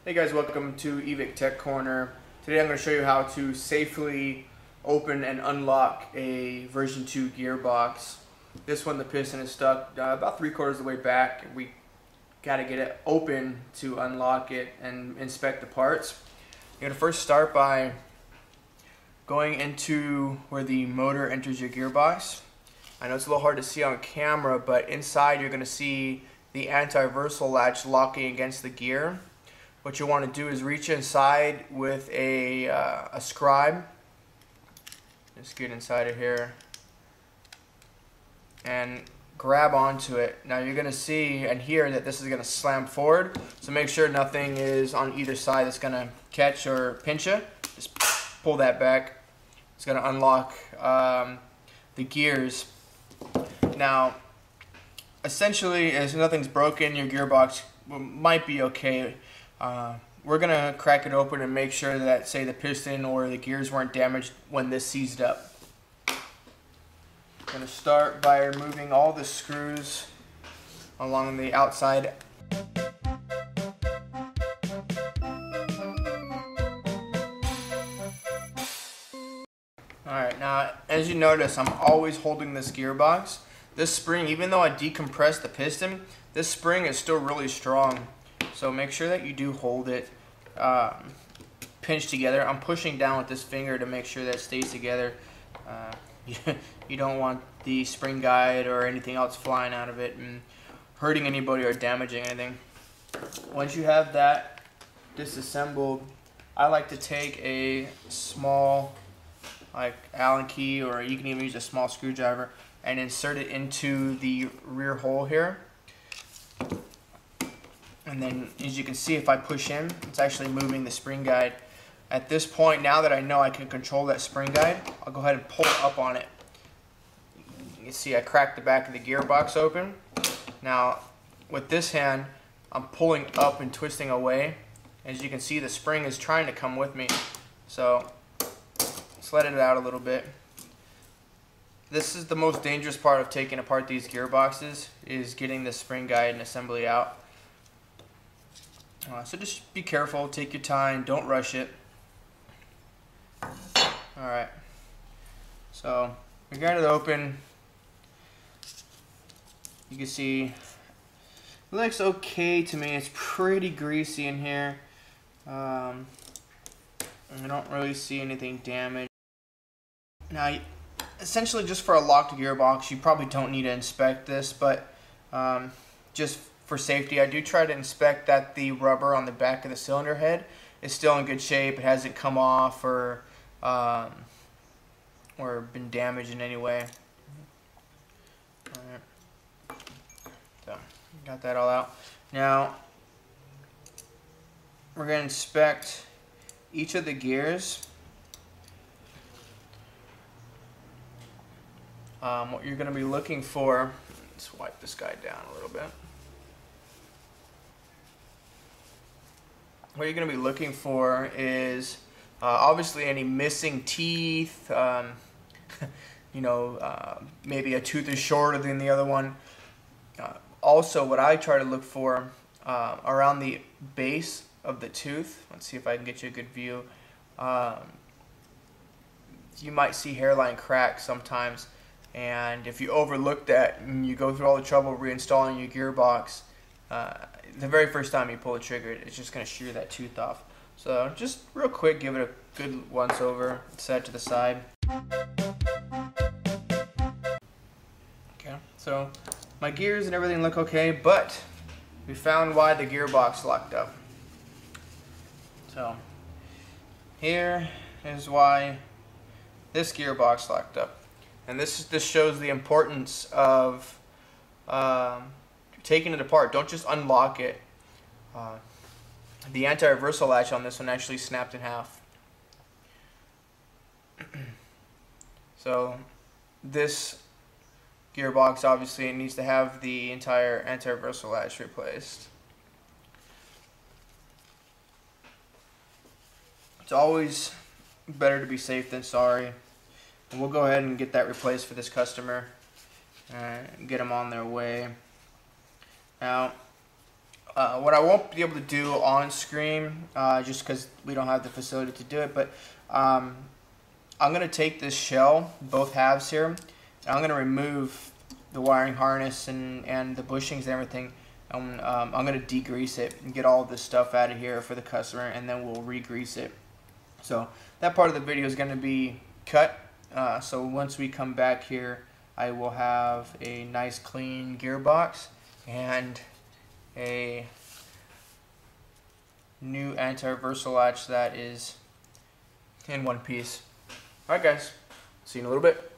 Hey guys, welcome to Evike Tech Corner. Today I'm going to show you how to safely open and unlock a version 2 gearbox. This one, the piston is stuck about 3/4 of the way back. We got to get it open to unlock it and inspect the parts. You're going to first start by going into where the motor enters your gearbox. I know it's a little hard to see on camera, but inside you're going to see the anti-reversal latch locking against the gear. What you want to do is reach inside with a scribe. Just get inside of here and grab onto it. Now you're going to see and hear that this is going to slam forward, so make sure nothing is on either side that's going to catch or pinch you. Just pull that back. It's going to unlock the gears. Now essentially, as nothing's broken, your gearbox might be okay. We're going to crack it open and make sure that, say, the piston or the gears weren't damaged when this seized up. I'm going to start by removing all the screws along the outside. Alright, now as you notice, I'm always holding this gearbox. This spring, even though I decompressed the piston, this spring is still really strong. So make sure that you do hold it pinched together. I'm pushing down with this finger to make sure that it stays together. You don't want the spring guide or anything else flying out of it and hurting anybody or damaging anything. Once you have that disassembled, I like to take a small, like Allen key, or you can even use a small screwdriver, and insert it into the rear hole here. And then, as you can see, if I push in, it's actually moving the spring guide. At this point, now that I know I can control that spring guide, I'll go ahead and pull up on it. You can see I cracked the back of the gearbox open. Now, with this hand, I'm pulling up and twisting away. As you can see, the spring is trying to come with me. So, let's let it out a little bit. This is the most dangerous part of taking apart these gearboxes, is getting the spring guide and assembly out. So just be careful, take your time, don't rush it. Alright, so we got it open. You can see it looks okay to me. It's pretty greasy in here. I don't really see anything damaged. Now, essentially, just for a locked gearbox, you probably don't need to inspect this, but just for safety, I do try to inspect that the rubber on the back of the cylinder head is still in good shape. It hasn't come off or been damaged in any way. Alright. So, got that all out. Now, we're going to inspect each of the gears. What you're going to be looking for, let's wipe this guy down a little bit. What you're going to be looking for is obviously any missing teeth, maybe a tooth is shorter than the other one. Also, what I try to look for around the base of the tooth, let's see if I can get you a good view, you might see hairline cracks sometimes, and if you overlook that and you go through all the trouble reinstalling your gearbox, the very first time you pull the trigger, it's just going to shear that tooth off. So just real quick, give it a good once over, set it to the side. Okay, so my gears and everything look okay, but we found why the gearbox locked up. So here is why this gearbox locked up. And this shows the importance of taking it apart. Don't just unlock it. The anti-reversal latch on this one actually snapped in half. So this gearbox, obviously, it needs to have the entire anti-reversal latch replaced. It's always better to be safe than sorry. And we'll go ahead and get that replaced for this customer and get them on their way. Now, What I won't be able to do on screen, just because we don't have the facility to do it, but I'm going to take this shell, both halves here, and I'm going to remove the wiring harness and the bushings and everything. I'm going to degrease it and get all of this stuff out of here for the customer, and then we'll re-grease it. So that part of the video is going to be cut. So once we come back here, I will have a nice clean gearbox and a new anti-reversal latch that is in one piece. Alright guys, see you in a little bit.